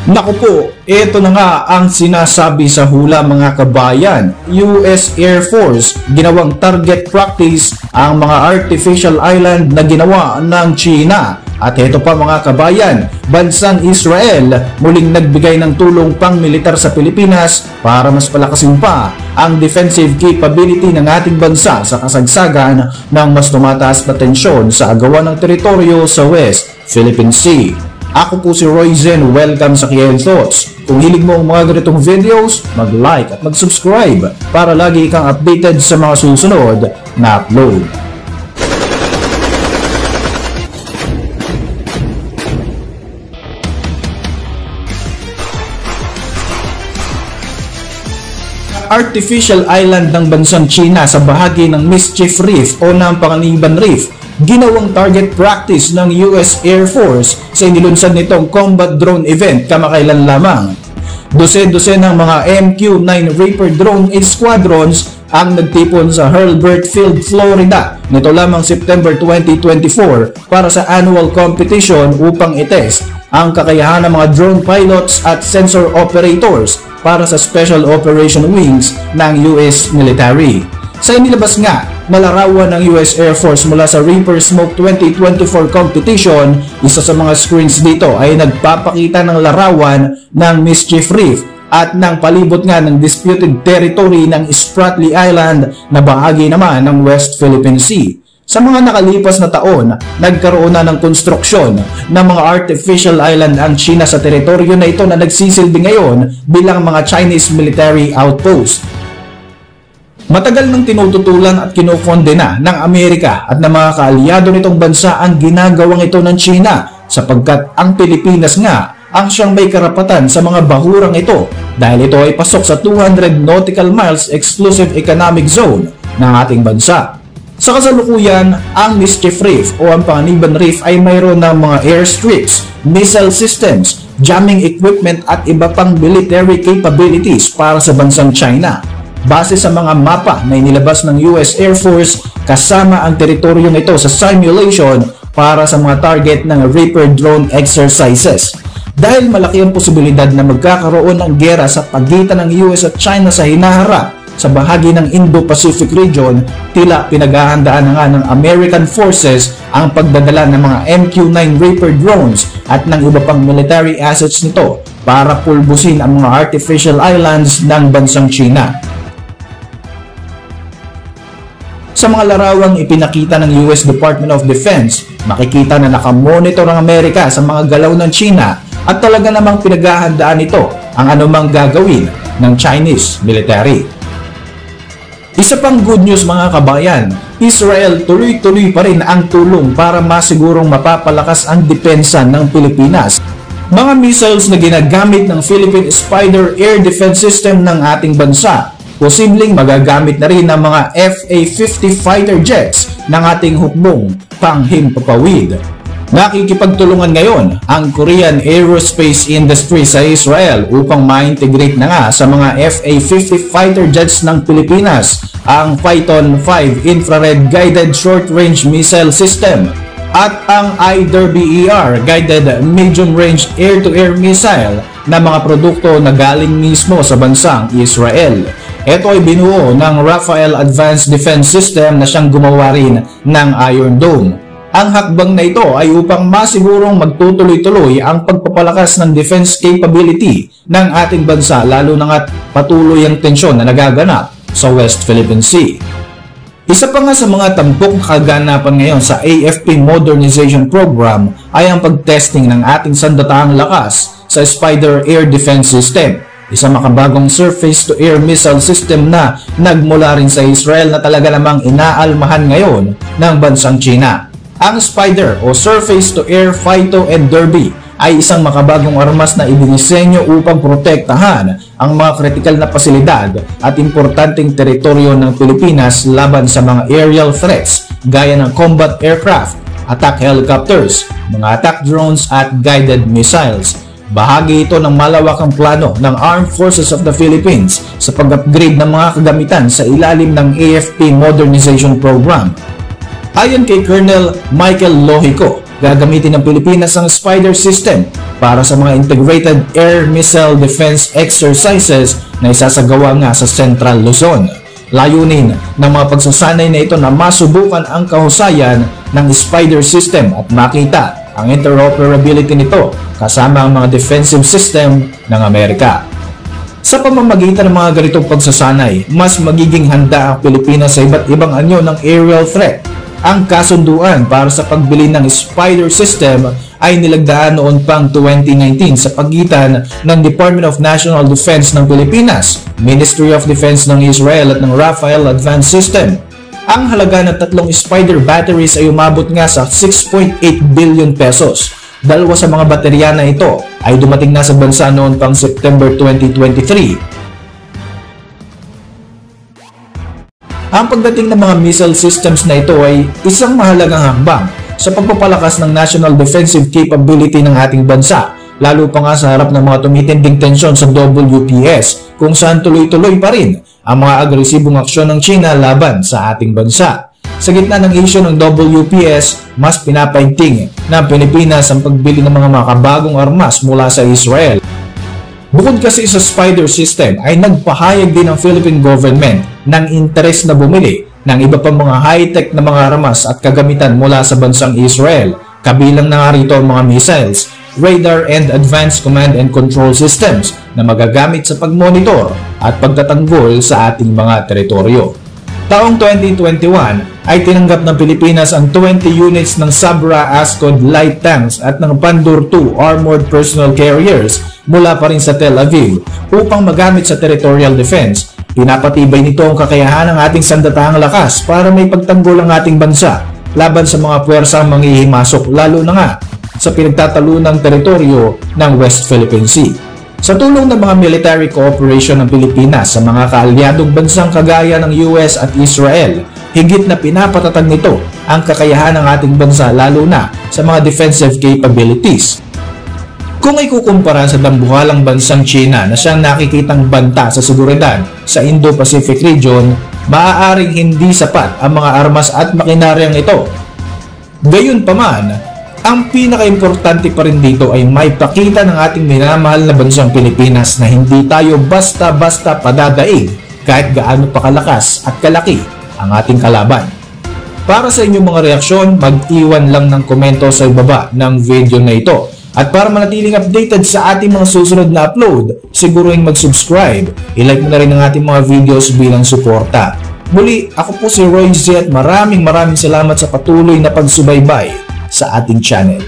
Naku po, ito na nga ang sinasabi sa hula mga kabayan. US Air Force ginawang target practice ang mga artificial island na ginawa ng China. At ito pa mga kabayan, bansang Israel muling nagbigay ng tulong pang-militar sa Pilipinas para mas palakasin pa ang defensive capability ng ating bansa sa kasagsagan ng mas tumataas na tensyon sa agawan ng teritoryo sa West Philippine Sea. Ako po si Roy Zen, welcome sa KL Thoughts. Kung hilig mo ang mga ganitong videos, mag-like at mag-subscribe para lagi kang updated sa mga susunod na upload. Artificial island ng bansang China sa bahagi ng Mischief Reef o ng Panganiban Reef, ginawang target practice ng US Air Force sa inilunsad nitong combat drone event kamakailan lamang. Dosen-dosen ng mga MQ-9 Reaper drone squadrons ang nagtipon sa Hurlburt Field, Florida nito lamang September 2024 para sa annual competition upang itest ang kakayahan ng mga drone pilots at sensor operators para sa Special Operation Wings ng US military. Sa inilabas nga na larawan ng US Air Force mula sa Reaper Smoke 2024 competition, isa sa mga screens dito ay nagpapakita ng larawan ng Mischief Reef at ng palibot nga ng disputed territory ng Spratly Island na bahagi naman ng West Philippine Sea. Sa mga nakalipas na taon, nagkaroon na ng konstruksyon ng mga artificial island ang China sa teritoryo na ito na nagsisilbi ngayon bilang mga Chinese military outpost. Matagal nang tinututulan at kinukondena ng Amerika at ng mga kaalyado nitong bansa ang ginagawang ito ng China sapagkat ang Pilipinas nga ang siyang may karapatan sa mga bahurang ito dahil ito ay pasok sa 200 nautical miles exclusive economic zone ng ating bansa. Sa kasalukuyan, ang Mischief Reef o ang Panganiban Reef ay mayroon ng mga airstrips, missile systems, jamming equipment at iba pang military capabilities para sa bansang China. Base sa mga mapa na inilabas ng US Air Force, kasama ang teritoryong ito sa simulation para sa mga target ng Reaper drone exercises. Dahil malaki ang posibilidad na magkakaroon ng giyera sa pagitan ng US at China sa hinaharap sa bahagi ng Indo-Pacific region, tila pinaghahandaan na nga ng American forces ang pagdadala ng mga MQ-9 Reaper drones at ng iba pang military assets nito para pulbusin ang mga artificial islands ng bansang China. Sa mga larawang ipinakita ng US Department of Defense, makikita na nakamonitor ang Amerika sa mga galaw ng China at talaga namang pinaghahandaan ito ang anumang gagawin ng Chinese military. Isa pang good news mga kabayan, Israel tuloy-tuloy pa rin ang tulong para masigurong mapapalakas ang depensa ng Pilipinas. Mga missiles na ginagamit ng Philippine Spider Air Defense System ng ating bansa, posibleng magagamit na rin ng mga FA-50 fighter jets ng ating hukbong panghimpapawid. Nakikipagtulungan ngayon ang Korean aerospace industry sa Israel upang ma-integrate na nga sa mga FA-50 fighter jets ng Pilipinas ang Phyton 5 infrared guided short-range missile system at ang iDerby-ER guided medium-range air-to-air missile na mga produkto na galing mismo sa bansang Israel. Ito ay binuo ng Rafael Advanced Defense System na siyang gumawa rin ng Iron Dome. Ang hakbang na ito ay upang masigurong magtutuloy-tuloy ang pagpapalakas ng defense capability ng ating bansa lalo na nga't patuloy ang tensyon na nagaganap sa West Philippine Sea. Isa pa nga sa mga tampok na kaganapan ngayon sa AFP Modernization Program ay ang pagtesting ng ating sandataang lakas sa Spider Air Defense System, isang makabagong surface-to-air missile system na nagmula rin sa Israel na talaga namang inaalmahan ngayon ng bansang China. Ang Spider o Surface-to-Air Phyto and Derby ay isang makabagong armas na idinisenyo upang protektahan ang mga kritikal na pasilidad at importanteng teritoryo ng Pilipinas laban sa mga aerial threats gaya ng combat aircraft, attack helicopters, mga attack drones at guided missiles. Bahagi ito ng malawakang plano ng Armed Forces of the Philippines sa pag-upgrade ng mga kagamitan sa ilalim ng AFP Modernization Program. Ayon kay Colonel Michael Lohico, gagamitin ng Pilipinas ang Spider system para sa mga integrated air missile defense exercises na isasagawa nga sa Central Luzon. Layunin ng mga pagsasanay na ito na masubukan ang kahusayan ng Spider system at makita ang interoperability nito kasama ang mga defensive system ng Amerika. Sa pamamagitan ng mga ganitong pagsasanay, mas magiging handa ang Pilipinas sa iba't ibang anyo ng aerial threat. Ang kasunduan para sa pagbili ng Spider system ay nilagdaan noon pang 2019 sa pagitan ng Department of National Defense ng Pilipinas, Ministry of Defense ng Israel at ng Rafael Advanced System. Ang halaga ng 3 Spider batteries ay umabot nga sa 6.8 billion pesos. Dalawa sa mga baterya na ito ay dumating na sa bansa noon pang September 2023. Ang pagdating ng mga missile systems na ito ay isang mahalagang hakbang sa pagpapalakas ng national defensive capability ng ating bansa, lalo pa nga sa harap ng mga tumitinding tensyon sa WPS kung saan tuloy-tuloy pa rin ang mga agresibong aksyon ng China laban sa ating bansa. Sa gitna ng issue ng WPS, mas pinapaigting ng Pilipinas ang pagbili ng mga makabagong armas mula sa Israel. Bukod kasi sa Spider system ay nagpahayag din ang Philippine government ng interes na bumili ng iba pang mga high-tech na mga armas at kagamitan mula sa bansang Israel, kabilang na nga rito ang mga missiles, radar and advanced command and control systems na magagamit sa pagmonitor at pagtatanggol sa ating mga teritoryo. Taong 2021 ay tinanggap ng Pilipinas ang 20 units ng Sabra Ascod light tanks at ng Pandur II armored personnel carriers mula pa rin sa Tel Aviv upang magamit sa territorial defense. Pinapatibay nito ang kakayahan ng ating sandatahang lakas para may pagtanggol ang ating bansa laban sa mga puwersang manghihimasok, lalo na nga sa pinagtatalunang teritoryo ng West Philippine Sea. Sa tulong ng mga military cooperation ng Pilipinas sa mga kaalyadong bansang kagaya ng US at Israel, higit na pinapatatag nito ang kakayahan ng ating bansa, lalo na sa mga defensive capabilities. Kung ikukumpara sa dambuhalang bansang China na siyang nakikitang banta sa seguridad sa Indo-Pacific region, maaaring hindi sapat ang mga armas at makinaryang ito. Gayunpaman, ang pinaka-importante pa rin dito ay may pakita ng ating minamahal na bansang Pilipinas na hindi tayo basta-basta padadaig kahit gaano pa kalakas at kalaki ang ating kalaban. Para sa inyong mga reaksyon, mag-iwan lang ng komento sa ibaba ng video na ito. At para manatiling updated sa ating mga susunod na upload, siguruhin mag-subscribe. I-like mo na rin ang ating mga videos bilang suporta. Muli, ako po si Roy Z at maraming salamat sa patuloy na pagsubaybay sa ating channel.